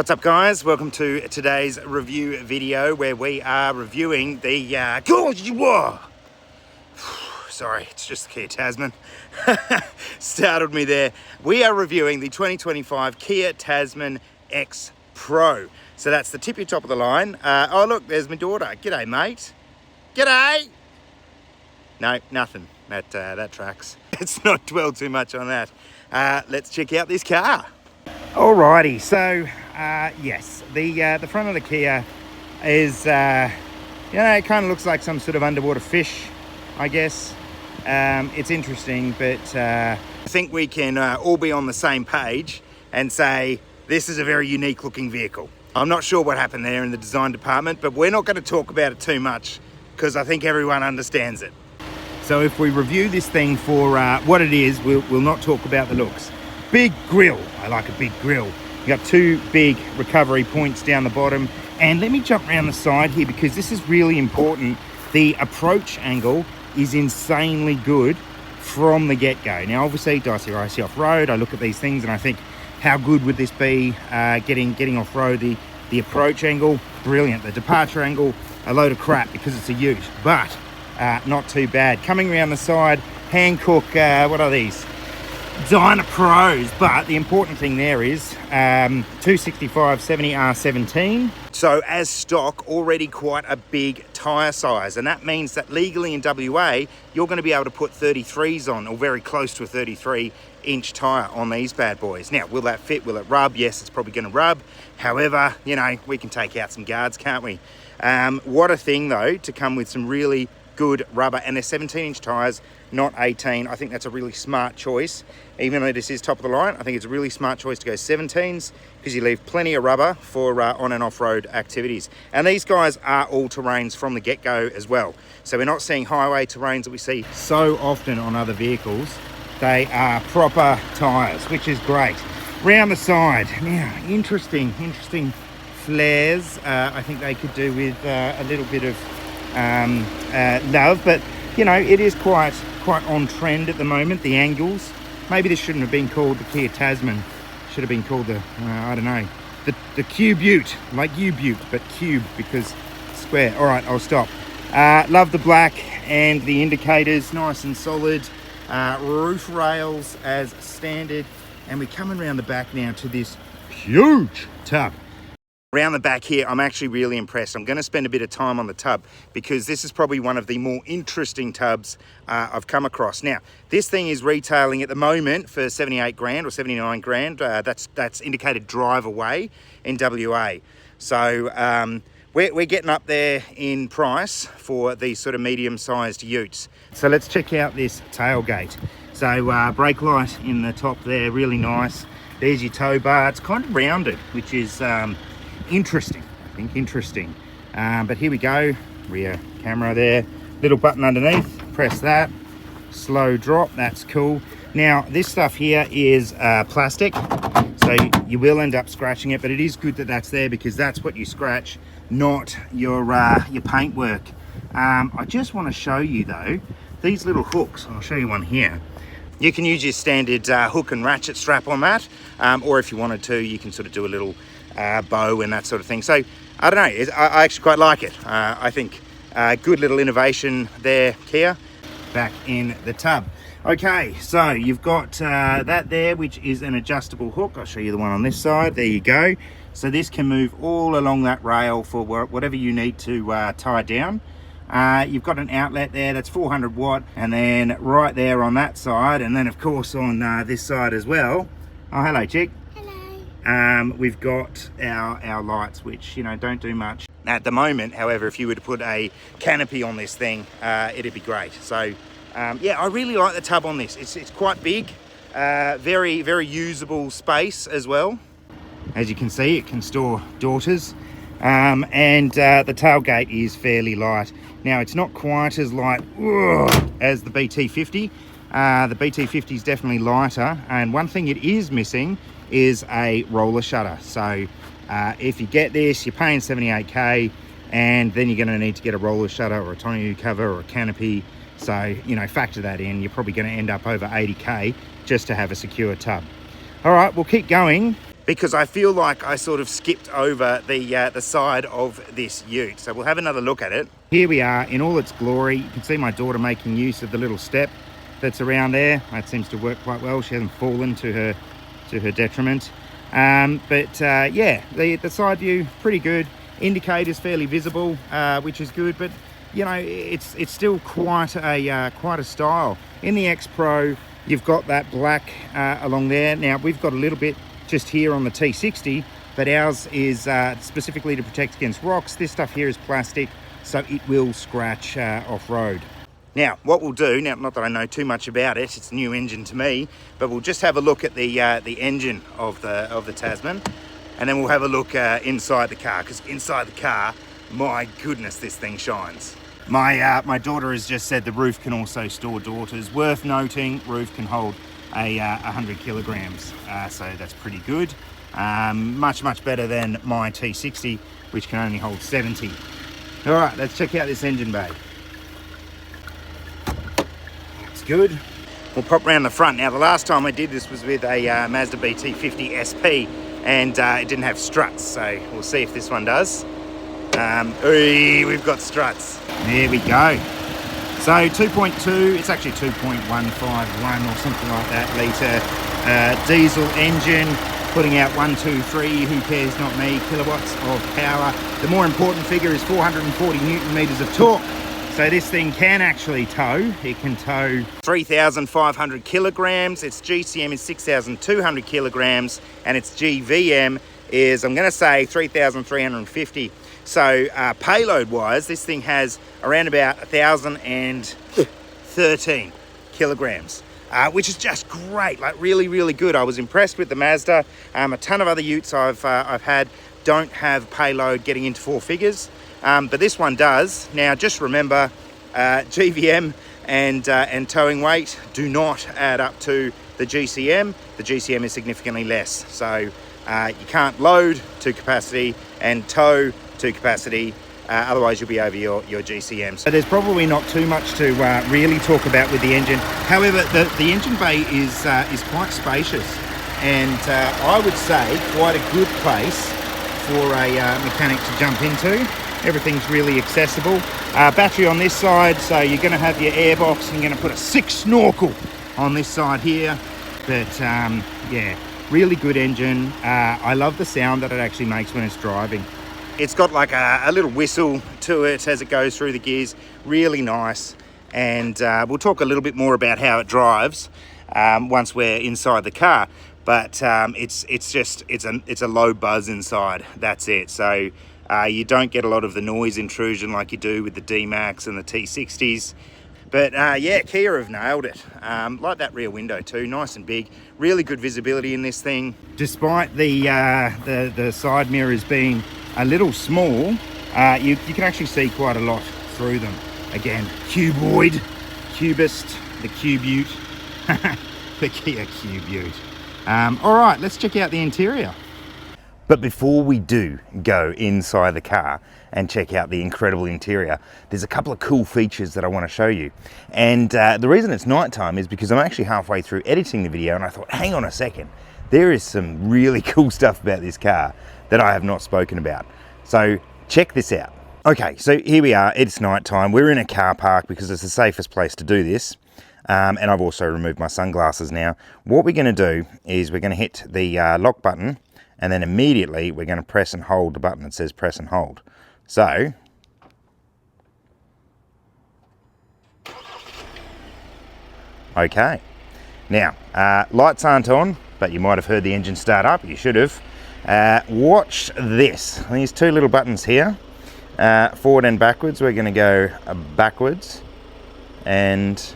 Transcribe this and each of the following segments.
What's up, guys? Welcome to today's review video where we are reviewing the sorry, it's just the Kia Tasman. Startled me there. We are reviewing the 2025 Kia Tasman X Pro. So that's the tippy top of the line. Oh look, there's my daughter. G'day, mate. G'day. No, nothing. That tracks. Let's not dwell too much on that. Let's check out this car. Alrighty, so yes, the front of the Kia is, it kind of looks like some sort of underwater fish, I guess. It's interesting, but I think we can all be on the same page and say this is a very unique looking vehicle. I'm not sure what happened there in the design department, but we're not going to talk about it too much because I think everyone understands it. So if we review this thing for what it is, we'll not talk about the looks. Big grille. I like a big grille. You got two big recovery points down the bottom. And let me jump around the side here because this is really important. The approach angle is insanely good from the get-go. Now, obviously, Dicey, Ricey Offroad, I look at these things and I think, how good would this be getting off-road? The approach angle, brilliant. The departure angle, a load of crap because it's a ute, but not too bad. Coming around the side, Hankook, what are these? Dyna Pros, but the important thing there is 265/70 R17. So as stock, already quite a big tyre size, and that means that legally in WA, you're going to be able to put 33s on, or very close to a 33-inch tyre on these bad boys. Now, will that fit? Will it rub? Yes, it's probably going to rub. However, we can take out some guards, can't we? What a thing, though, to come with some really good rubber, and they're 17-inch tyres, not 18. I think that's a really smart choice. Even though this is top of the line, I think it's a really smart choice to go 17s because you leave plenty of rubber for on and off-road activities. And these guys are all terrains from the get-go as well. So we're not seeing highway terrains that we see so often on other vehicles. They are proper tyres, which is great. Round the side, now interesting flares. I think they could do with a little bit of love, but it is quite on trend at the moment. The angles, maybe this shouldn't have been called the Kia Tasman, should have been called the I don't know, the Cube Ute, like U-Butte, but cube because square. All right, I'll stop. Love the black and the indicators, nice and solid. Roof rails as standard, and we're coming around the back now to this huge tub. Around the back here, I'm actually really impressed. I'm going to spend a bit of time on the tub because this is probably one of the more interesting tubs I've come across. Now, this thing is retailing at the moment for 78 grand or 79 grand. That's indicated drive away in WA. So we're getting up there in price for these sort of medium-sized utes. So let's check out this tailgate. So brake light in the top there, really nice. There's your tow bar. It's kind of rounded, which is interesting, I think interesting. But here we go, rear camera there, little button underneath, press that, slow drop, that's cool. Now this stuff here is plastic, so you will end up scratching it, but it is good that that's there because that's what you scratch, not your paintwork. I just want to show you though, these little hooks, I'll show you one here. You can use your standard hook and ratchet strap on that, or if you wanted to, you can sort of do a little bow and that sort of thing. So I don't know, I actually quite like it. I think good little innovation there, Kia. Back in the tub. Okay, so you've got that there, which is an adjustable hook. I'll show you the one on this side. There you go. So this can move all along that rail for whatever you need to tie down. You've got an outlet there that's 400 watt, and then right there on that side, and then of course on this side as well. Oh, hello, chick. We've got our lights, which don't do much at the moment. However, if you were to put a canopy on this thing, it'd be great. So yeah, I really like the tub on this. It's quite big, very usable space as well. As you can see, it can store daughters, and the tailgate is fairly light. Now it's not quite as light as the BT50. The BT50 is definitely lighter, and one thing it is missing is a roller shutter. So if you get this, you're paying 78k, and then you're going to need to get a roller shutter or a tonneau cover or a canopy. So factor that in. You're probably going to end up over 80k just to have a secure tub. All right, we'll keep going. because I feel like I sort of skipped over the side of this ute. So we'll have another look at it. Here we are in all its glory. You can see my daughter making use of the little step that's around there. That seems to work quite well. She hasn't fallen to her detriment. Yeah, the side view, pretty good. Indicators fairly visible, which is good, but you know, it's still quite a style. In the X Pro, you've got that black along there. Now we've got a little bit just here on the T60, but ours is specifically to protect against rocks. This stuff here is plastic, so it will scratch off-road. Now, what we'll do, now not that I know too much about it, it's a new engine to me, but we'll just have a look at the engine of the Tasman, and then we'll have a look inside the car, because inside the car, my goodness, this thing shines. My daughter has just said the roof can also store daughters. Worth noting, roof can hold 100 kilograms, so that's pretty good. Much better than my T60, which can only hold 70. All right, let's check out this engine bay. That's good. We'll pop around the front. Now, the last time I did this was with a Mazda BT50 SP, and it didn't have struts, so we'll see if this one does. We've got struts. There we go. So 2.2, it's actually 2.151 or something like that litre diesel engine, putting out 123, who cares, not me, kilowatts of power. The more important figure is 440 newton meters of torque. So this thing can actually tow. It can tow 3,500 kilograms. Its GCM is 6,200 kilograms, and its GVM is, I'm going to say, 3,350. So payload wise, this thing has around about 1,013 kilograms, which is just great, like really good. I was impressed with the Mazda. A ton of other utes I've had don't have payload getting into 4 figures, but this one does. Now just remember, GVM and towing weight do not add up to the GCM. The GCM is significantly less, so you can't load to capacity and tow to capacity, otherwise you'll be over your GCM. So there's probably not too much to really talk about with the engine. However, the engine bay is quite spacious, and I would say quite a good place for a mechanic to jump into. Everything's really accessible. Battery on this side, so you're going to have your airbox, and you're going to put a 6 snorkel on this side here. But yeah, really good engine. I love the sound that it actually makes when it's driving. It's got like a little whistle to it as it goes through the gears, really nice. And we'll talk a little bit more about how it drives once we're inside the car. But it's a low buzz inside. That's it. So you don't get a lot of the noise intrusion like you do with the D-Max and the T60s. But yeah, Kia have nailed it. Like that rear window too, nice and big. Really good visibility in this thing. Despite the side mirrors being a little small, you can actually see quite a lot through them. Again, cuboid, cubist, the cube ute, the Kia cube ute. All right, let's check out the interior. But before we do go inside the car and check out the incredible interior, there's a couple of cool features that I want to show you. And the reason it's nighttime is because I'm actually halfway through editing the video, and I thought, hang on a second, there is some really cool stuff about this car that I have not spoken about. So check this out. Okay, so here we are, it's nighttime. We're in a car park because it's the safest place to do this. And I've also removed my sunglasses now. What we're going to do is we're going to hit the lock button, and then immediately we're going to press and hold the button that says press and hold. So, okay. Now, lights aren't on, but you might have heard the engine start up. You should have. Watch this. These 2 little buttons here, forward and backwards. We're going to go backwards, and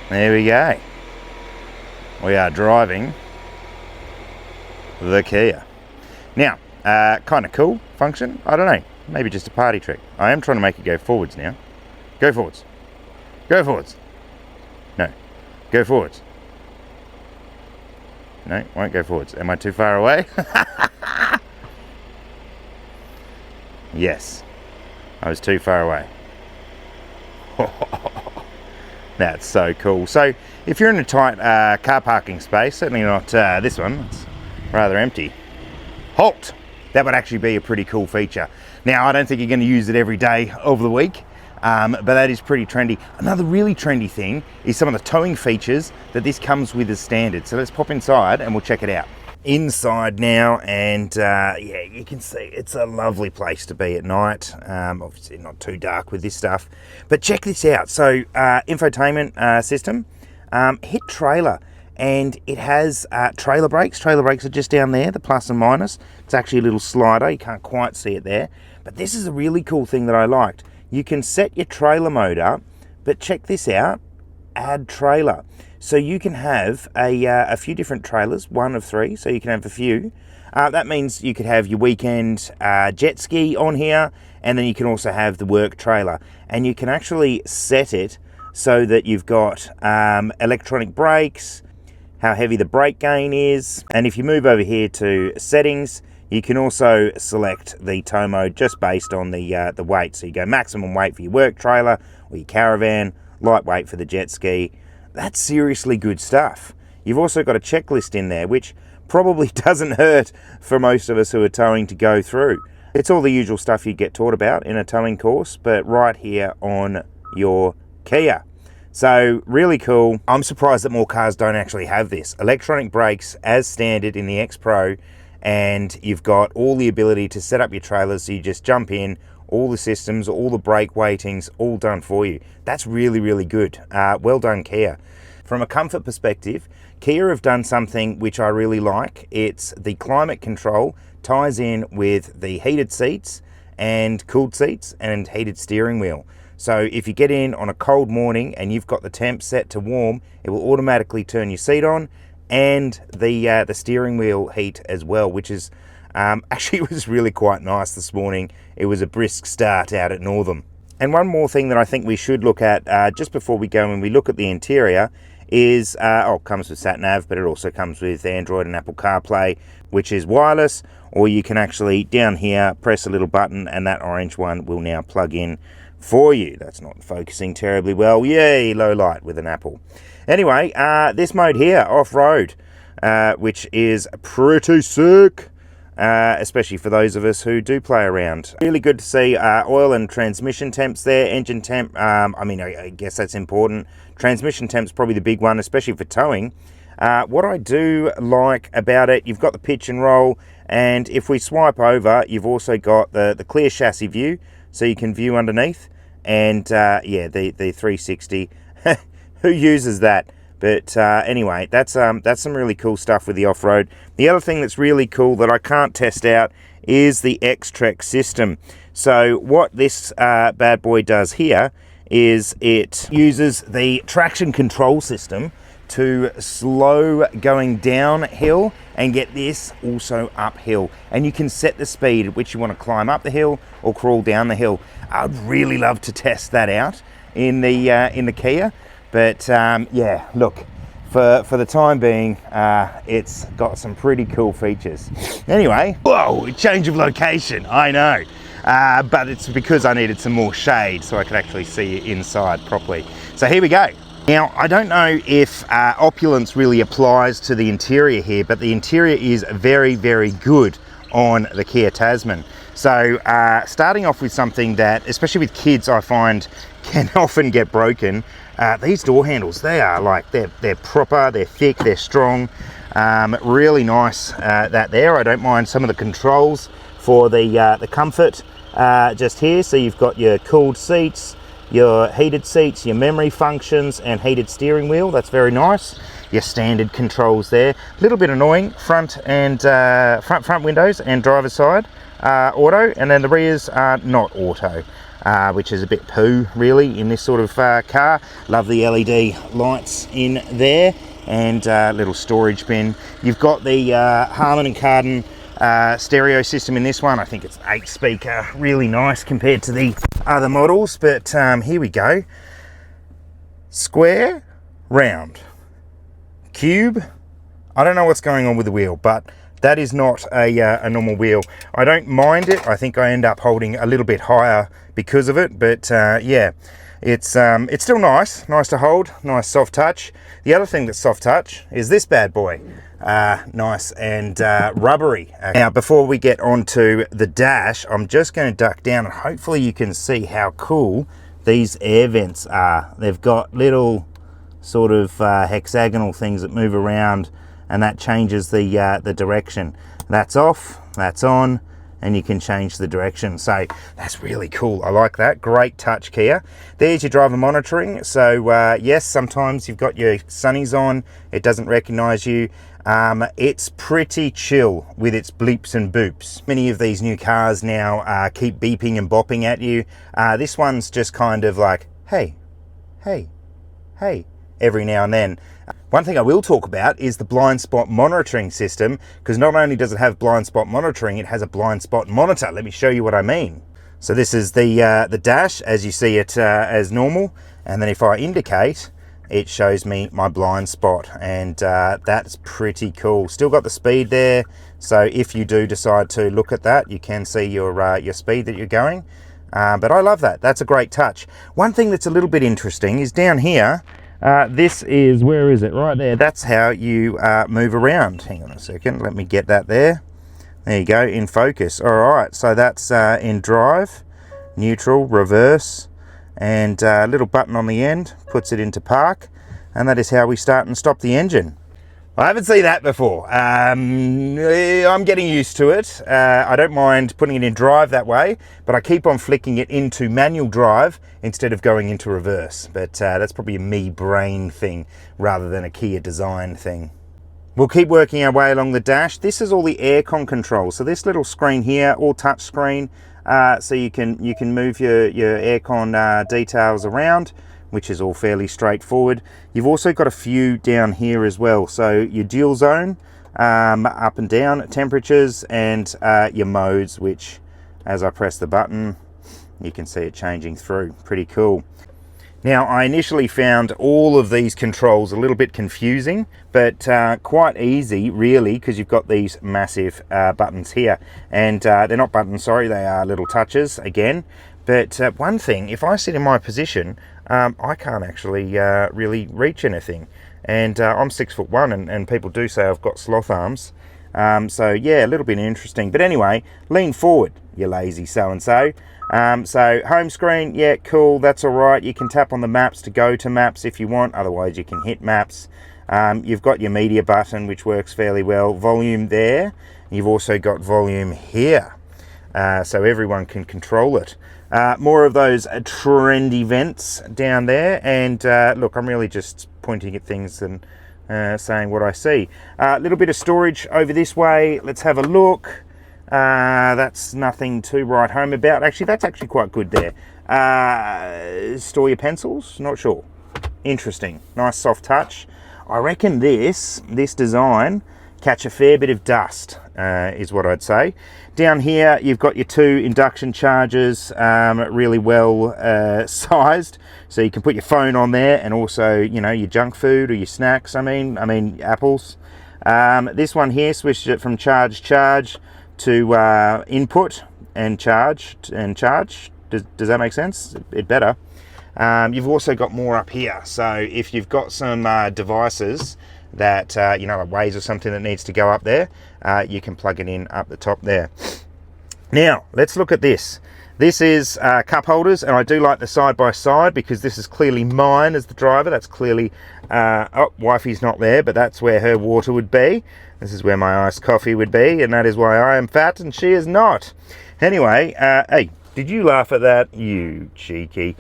there we go. We are driving the Kia. Now, kind of cool function. I don't know. Maybe just a party trick. I am trying to make it go forwards now. Go forwards. Go forwards. No. Go forwards. No, won't go forwards. Am I too far away? Yes. I was too far away. That's so cool. So if you're in a tight car parking space, certainly not this one, it's rather empty. Halt! That would actually be a pretty cool feature. Now, I don't think you're going to use it every day of the week, but that is pretty trendy. Another really trendy thing is some of the towing features that this comes with as standard. So let's pop inside and we'll check it out. Inside now, and yeah, you can see it's a lovely place to be at night. Obviously not too dark with this stuff, but check this out. So infotainment system, hit trailer, and it has trailer brakes. Trailer brakes are just down there, the plus and minus. It's actually a little slider, you can't quite see it there, but this is a really cool thing that I liked. You can set your trailer mode up, but check this out, add trailer. So you can have a few different trailers, one of three, so you can have a few. That means you could have your weekend jet ski on here, and then you can also have the work trailer. And you can actually set it so that you've got electronic brakes, how heavy the brake gain is. And if you move over here to settings, you can also select the tow mode just based on the weight. So you go maximum weight for your work trailer or your caravan, lightweight for the jet ski. That's seriously good stuff. You've also got a checklist in there, which probably doesn't hurt for most of us who are towing to go through. It's all the usual stuff you get taught about in a towing course, but right here on your Kia. So really cool. I'm surprised that more cars don't actually have this. Electronic brakes as standard in the X Pro, and you've got all the ability to set up your trailers, so you just jump in, all the systems, all the brake weightings, all done for you. That's really, really good. Well done, Kia. From a comfort perspective, Kia have done something which I really like. It's the climate control ties in with the heated seats and cooled seats and heated steering wheel. So if you get in on a cold morning and you've got the temp set to warm, it will automatically turn your seat on, and the steering wheel heat as well, which is actually it was really quite nice this morning. It was a brisk start out at Northam. And one more thing that I think we should look at just before we go and we look at the interior is, it comes with sat-nav, but it also comes with Android and Apple CarPlay, which is wireless, or you can actually, down here, press a little button and that orange one will now plug in for you. That's not focusing terribly well. Yay, low light with an Apple. Anyway, this mode here, Off-Road, which is pretty sick. Especially for those of us who do play around. Really good to see oil and transmission temps there, engine temp. I mean, I guess that's important. Transmission temp's probably the big one, especially for towing. What I do like about it, you've got the pitch and roll, and if we swipe over, you've also got the clear chassis view, so you can view underneath. And yeah, the 360. Who uses that? But anyway, that's some really cool stuff with the off-road. The other thing that's really cool that I can't test out is the X-Trek system. So what this bad boy does here is it uses the traction control system to slow going downhill and get this also uphill. And you can set the speed at which you want to climb up the hill or crawl down the hill. I'd really love to test that out in the Kia. But yeah, look, for the time being, it's got some pretty cool features. Anyway, whoa, change of location, I know. But it's because I needed some more shade so I could actually see inside properly. So here we go. Now, I don't know if opulence really applies to the interior here, but the interior is very, very good on the Kia Tasman. So starting off with something that, especially with kids, I find can often get broken. These door handles, they are like, they're proper, they're thick, they're strong. Really nice that there. I don't mind some of the controls for the comfort just here. So you've got your cooled seats, your heated seats, your memory functions, and heated steering wheel. That's very nice. Your standard controls there. A little bit annoying, front front windows and driver's side auto, and then the rears are not auto. Which is a bit poo really in this sort of car. Love the LED lights in there, and little storage bin. You've got the Harman & Kardon stereo system in this one. I think it's 8 speaker, really nice compared to the other models, but here we go. Square, round, cube. I don't know what's going on with the wheel, but that is not a normal wheel. I don't mind it. I think I end up holding a little bit higher because of it, but yeah, It's still nice to hold, nice soft touch. The other thing that's soft touch is this bad boy. Nice and rubbery. Now, before we get onto the dash, I'm just going to duck down and hopefully you can see how cool these air vents are. They've got little sort of hexagonal things that move around, and that changes the direction. That's off, that's on, and you can change the direction. So that's really cool. I like that. Great touch, Kia. There's your driver monitoring. So yes, sometimes you've got your sunnies on, it doesn't recognize you. It's pretty chill with its bleeps and boops. Many of these new cars now keep beeping and bopping at you. This one's just kind of like, hey, hey, hey, every now and then. One thing I will talk about is the blind spot monitoring system, because not only does it have blind spot monitoring, it has a blind spot monitor. Let me show you what I mean. So this is the dash as you see it as normal, and then if I indicate, it shows me my blind spot, and that's pretty cool. Still got the speed there, so if you do decide to look at that, you can see your speed that you're going. But I love that. That's a great touch. One thing that's a little bit interesting is down here. This is, where is it? Right there. That's how you move around. Hang on a second. Let me get that there. There you go, in focus. All right, so that's in drive, neutral, reverse, and a little button on the end puts it into park, and that is how we start and stop the engine. I haven't seen that before. I'm getting used to it. I don't mind putting it in drive that way, but I keep on flicking it into manual drive instead of going into reverse. But that's probably a me brain thing rather than a Kia design thing. We'll keep working our way along the dash. This is all the aircon controls. So this little screen here, all touch screen, so you can move your aircon details around, which is all fairly straightforward. You've also got a few down here as well. So your dual zone, up and down temperatures, and your modes, which as I press the button, you can see it changing through. Pretty cool. Now, I initially found all of these controls a little bit confusing, but quite easy really, because you've got these massive buttons here. And they're not buttons, sorry, they are little touches again. But one thing, if I sit in my position, I can't actually really reach anything. And I'm 6'1", and people do say I've got sloth arms. So yeah, a little bit interesting. But anyway, lean forward, you lazy so-and-so. So home screen, yeah, cool, that's all right. You can tap on the maps to go to maps if you want. Otherwise, you can hit maps. You've got your media button, which works fairly well. Volume there. You've also got volume here. So everyone can control it. More of those trendy vents down there, and look, I'm really just pointing at things and saying what I see. A little bit of storage over this way. Let's have a look. That's nothing to write home about. Actually, that's actually quite good there. Store your pencils? Not sure. Interesting. Nice soft touch. I reckon this design catch a fair bit of dust, is what I'd say. Down here, you've got your two induction chargers, really well sized, so you can put your phone on there, and also, you know, your junk food or your snacks. I mean apples. This one here switches it from charge to input and charge. Does that make sense? It better. You've also got more up here, so if you've got some devices that you know, like Waze or something that needs to go up there, you can plug it in up the top there. Now let's look at this. This is cup holders, and I do like the side by side because this is clearly mine as the driver. That's clearly oh, wifey's not there, but that's where her water would be. This is where my iced coffee would be, and that is why I am fat and she is not. Anyway, hey, did you laugh at that, you cheeky?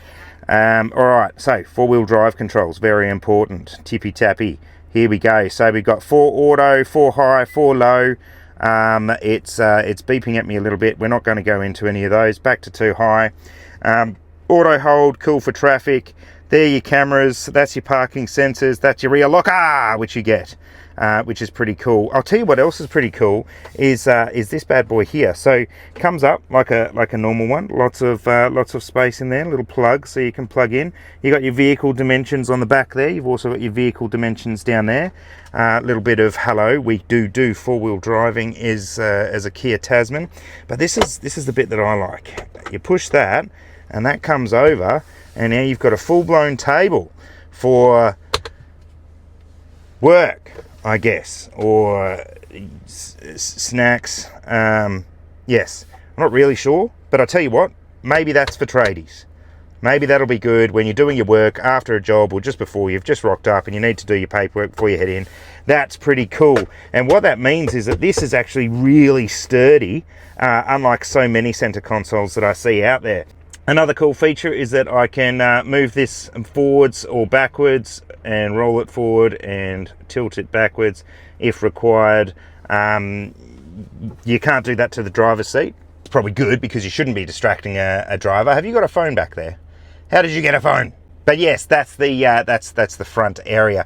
All right, so four-wheel drive controls, very important. Tippy tappy. Here we go. So we've got 4 auto, 4 high, 4 low. It's beeping at me a little bit. We're not going to go into any of those. Back to 2 high. Auto hold, cool for traffic. There are your cameras. That's your parking sensors. That's your rear lock, which you get, which is pretty cool. I'll tell you what else is pretty cool is this bad boy here. So comes up like a normal one. Lots of space in there. Little plug so you can plug in. You got your vehicle dimensions on the back there. You've also got your vehicle dimensions down there. A little bit of hello. We do 4-wheel driving as a Kia Tasman, but this is the bit that I like. You push that, and that comes over, and now you've got a full-blown table for work, I guess, or snacks. Yes, I'm not really sure, but I'll tell you what, maybe that's for tradies. Maybe that'll be good when you're doing your work after a job or just before you've just rocked up and you need to do your paperwork before you head in. That's pretty cool. And what that means is that this is actually really sturdy, unlike so many center consoles that I see out there. Another cool feature is that I can move this forwards or backwards and roll it forward and tilt it backwards if required. You can't do that to the driver's seat. It's probably good because you shouldn't be distracting a driver. Have you got a phone back there? How did you get a phone? But yes, that's the front area.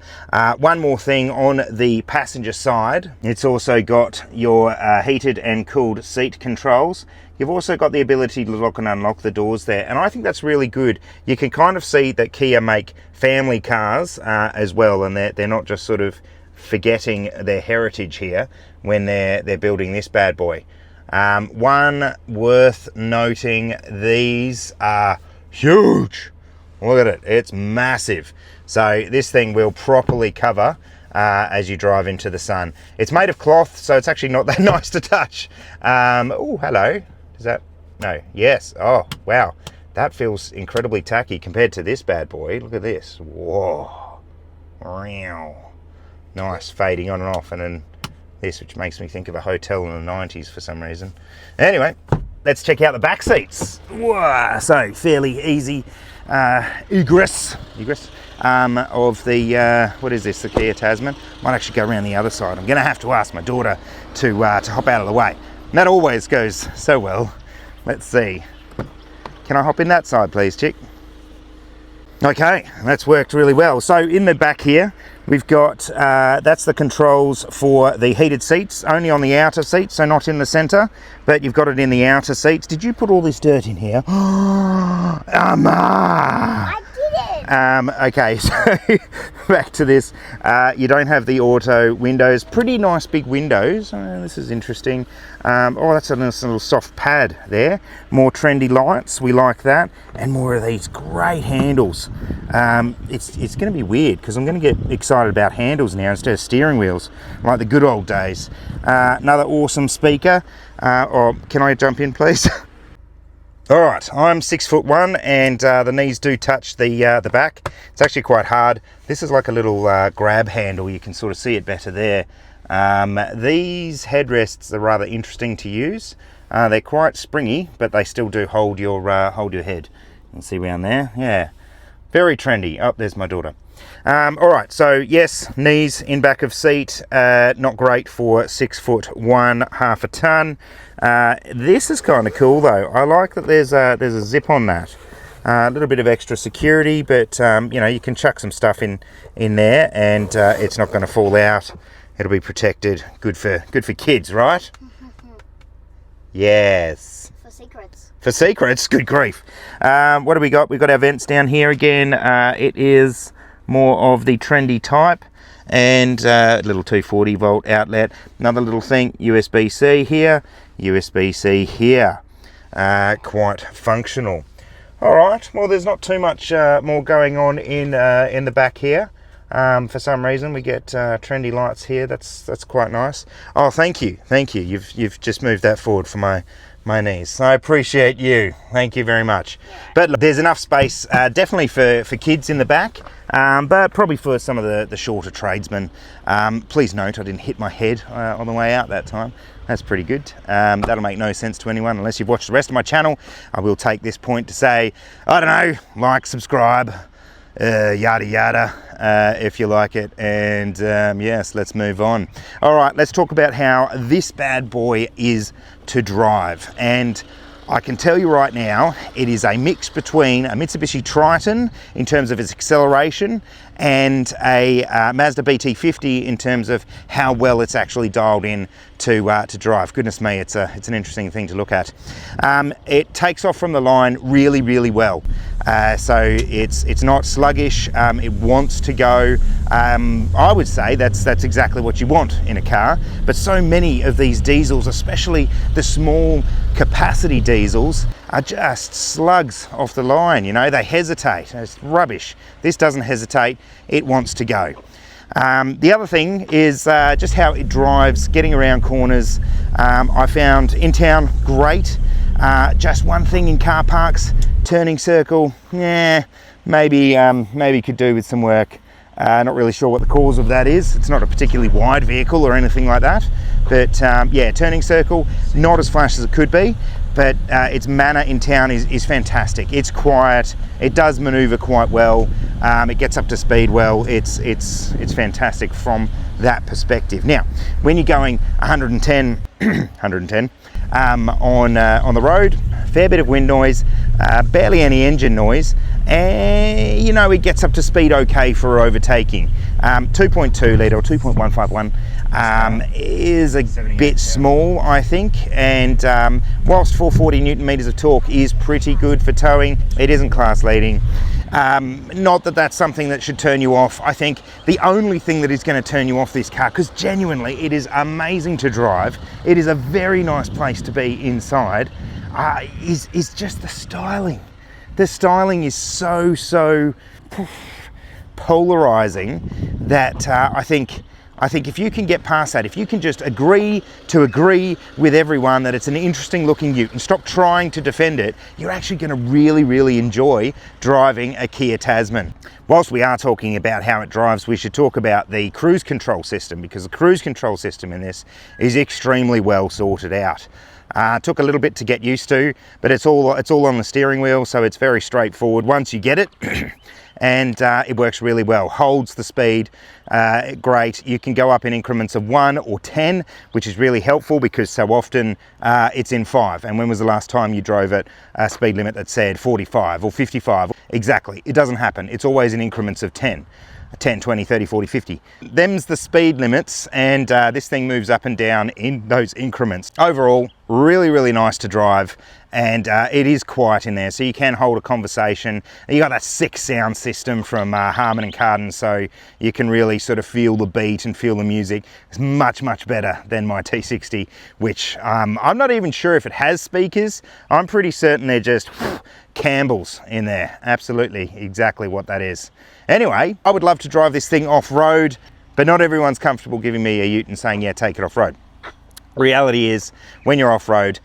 One more thing on the passenger side, it's also got your heated and cooled seat controls. You've also got the ability to lock and unlock the doors there, and I think that's really good. You can kind of see that Kia make family cars as well, and they're not just sort of forgetting their heritage here when they're building this bad boy. One worth noting, these are huge. Look at it, it's massive. So this thing will properly cover as you drive into the sun. It's made of cloth, so it's actually not that nice to touch. Oh, hello. Is that? No. Yes. Oh, wow. That feels incredibly tacky compared to this bad boy. Look at this. Whoa. Wow. Nice, fading on and off, and then this, which makes me think of a hotel in the 90s for some reason. Anyway, let's check out the back seats. Whoa. So fairly easy egress of the what is this, the Kia Tasman. Might actually go around the other side. I'm gonna have to ask my daughter to hop out of the way, and that always goes so well. Let's see, can I hop in that side please, chick? Okay, that's worked really well. So in the back here we've got that's the controls for the heated seats, only on the outer seats, so not in the center, but you've got it in the outer seats. Did you put all this dirt in here? I didn't. Okay, so back to this. You don't have the auto windows. Pretty nice big windows. This is interesting. Oh, that's a nice little soft pad there. More trendy lights, we like that. And more of these great handles. It's going to be weird because I'm going to get excited about handles now instead of steering wheels, like the good old days. Another awesome speaker. Or can I jump in, please? All right, I'm 6'1", and the knees do touch the back. It's actually quite hard. This is like a little grab handle. You can sort of see it better there. These headrests are rather interesting to use. They're quite springy, but they still do hold your head. You can see around there. Yeah, very trendy. Oh, there's my daughter. All right, so yes, knees in back of seat, not great for 6'1", half a ton. This is kind of cool though. I like that there's a zip on that. A little bit of extra security, but you know, you can chuck some stuff in there, and it's not going to fall out. It'll be protected. Good for kids, right? Yes. For secrets. For secrets. Good grief. What do we got? We've got our vents down here again. It is more of the trendy type, and a little 240 volt outlet. Another little thing, USB-C here, USB-C here. Quite functional. All right, well, there's not too much more going on in the back here. For some reason we get trendy lights here. That's quite nice. Oh, thank you. You've just moved that forward for my knees. I appreciate you. Thank you very much. But look, there's enough space definitely for kids in the back, but probably for some of the shorter tradesmen. Please note I didn't hit my head on the way out that time. That's pretty good. That'll make no sense to anyone unless you've watched the rest of my channel. I will take this point to say, I don't know, like, subscribe, yada yada, if you like it. And yes, let's move on. All right, let's talk about how this bad boy is to drive. And I can tell you right now, it is a mix between a Mitsubishi Triton in terms of its acceleration and a Mazda BT50 in terms of how well it's actually dialed in to drive. Goodness me, it's an interesting thing to look at. It takes off from the line really well. So it's not sluggish. It wants to go. I would say that's exactly what you want in a car. But so many of these diesels, especially the small capacity diesels are just slugs off the line, you know, they hesitate. It's rubbish. This doesn't hesitate, it wants to go. The other thing is just how it drives, getting around corners. I found in town great. Just one thing in car parks, turning circle, yeah, maybe could do with some work. Not really sure what the cause of that is. It's not a particularly wide vehicle or anything like that, but yeah, turning circle, not as flash as it could be, but its manner in town is fantastic. It's quiet, it does maneuver quite well, it gets up to speed well. It's fantastic from that perspective. Now, when you're going 110, 110 on the road, fair bit of wind noise, barely any engine noise, and you know, it gets up to speed okay for overtaking. 2.2 litre or 2.151 is a bit small, I think, and whilst 440 Newton meters of torque is pretty good for towing, it isn't class leading. Not that that's something that should turn you off. I think the only thing that is going to turn you off this car, because genuinely it is amazing to drive, it is a very nice place to be inside, is just the styling. The styling is so polarising that I think if you can get past that, if you can just agree with everyone that it's an interesting looking ute and stop trying to defend it, you're actually going to really enjoy driving a Kia Tasman. Whilst we are talking about how it drives, we should talk about the cruise control system, because the cruise control system in this is extremely well sorted out. Took a little bit to get used to, but it's all on the steering wheel, so it's very straightforward once you get it. And it works really well, holds the speed great. You can go up in increments of 1 or 10, which is really helpful because so often it's in 5. And when was the last time you drove at a speed limit that said 45 or 55? Exactly, it doesn't happen. It's always in increments of 10. 10, 20, 30, 40, 50. Them's the speed limits, and this thing moves up and down in those increments. Overall, really nice to drive, and it is quiet in there, so you can hold a conversation. You got that sick sound system from Harman and Kardon, so you can really sort of feel the beat and feel the music. It's much better than my T60, which I'm not even sure if it has speakers. I'm pretty certain they're just Campbell's in there. Absolutely, exactly what that is. Anyway, I would love to drive this thing off-road, but not everyone's comfortable giving me a ute and saying, yeah, take it off-road. Reality is, when you're off-road,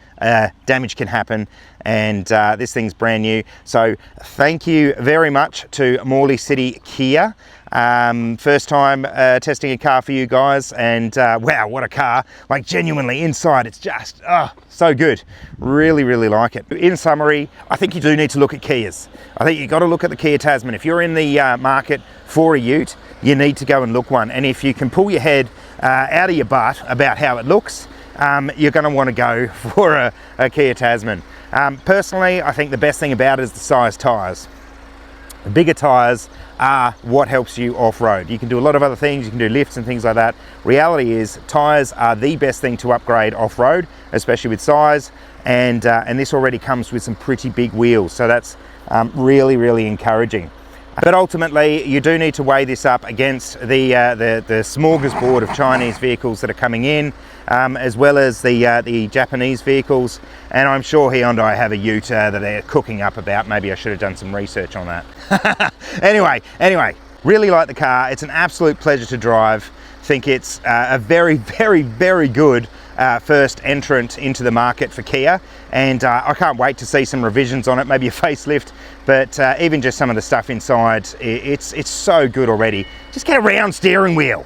damage can happen, and this thing's brand new. So thank you very much to Morley City Kia. First time testing a car for you guys, and wow, what a car. Like, genuinely inside, it's just so good. Really like it. In summary, I think you do need to look at Kias. I think you've got to look at the Kia Tasman. If you're in the market for a ute, you need to go and look one, and if you can pull your head out of your butt about how it looks, you're going to want to go for a Kia Tasman. Personally, I think the best thing about it is the size tyres. The bigger tyres are what helps you off-road. You can do a lot of other things, you can do lifts and things like that. Reality is, tyres are the best thing to upgrade off-road, especially with size, and this already comes with some pretty big wheels, so that's really encouraging. But ultimately, you do need to weigh this up against the smorgasbord of Chinese vehicles that are coming in, as well as the Japanese vehicles. And I'm sure Hyundai have a ute that they're cooking up about. Maybe I should have done some research on that. Anyway, really like the car. It's an absolute pleasure to drive. Think it's a very good first entrant into the market for Kia, and I can't wait to see some revisions on it, maybe a facelift, but even just some of the stuff inside, it's so good already. Just get a round steering wheel.